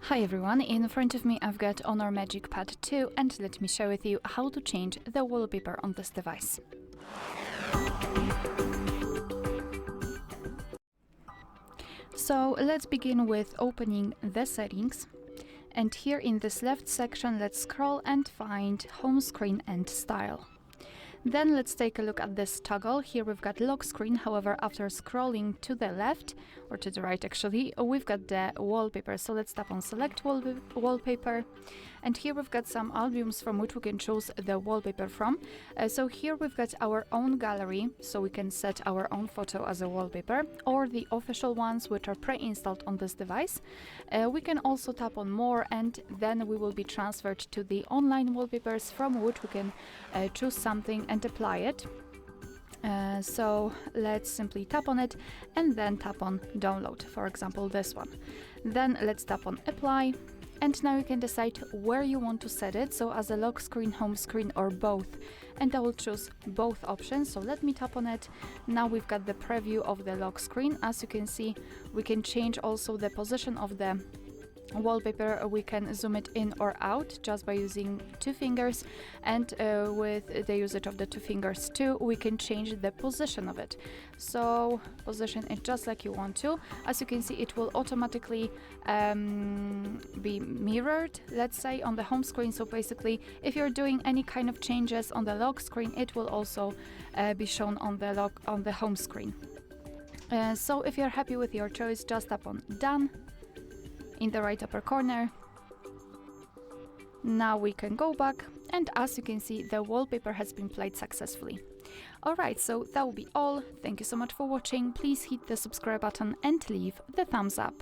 Hi everyone, in front of me I've got HONOR MagicPad 2 and let me share with you how to change the wallpaper on this device. So let's begin with opening the settings, and here in this left section let's scroll and find home screen and style. Then let's take a look at this toggle. Here we've got lock screen, however after scrolling to the left, or to the right actually, we've got the wallpaper. So let's tap on select wallpaper, and here we've got some albums from which we can choose the wallpaper from. So here we've got our own gallery, so we can set our own photo as a wallpaper, or the official ones which are pre-installed on this device. We can also tap on more, and then we will be transferred to the online wallpapers from which we can choose something and apply it. So let's simply tap on it and then tap on download, for example this one. Then let's tap on apply, and now you can decide where you want to set it, so as a lock screen, home screen, or both, and I will choose both options. So let me tap on it. Now we've got the preview of the lock screen. As you can see, we can change also the position of the wallpaper. We can zoom it in or out just by using two fingers, and with the usage of the two fingers too, we can change the position of it. So position it just like you want to. As you can see, it will automatically be mirrored, let's say, on the home screen. So basically, if you're doing any kind of changes on the lock screen, it will also be shown on the home screen. So if you're happy with your choice, just tap on done in the right upper corner. Now we can go back, and as you can see, the wallpaper has been played successfully. Alright, so that will be all. Thank you so much for watching. Please hit the subscribe button and leave the thumbs up.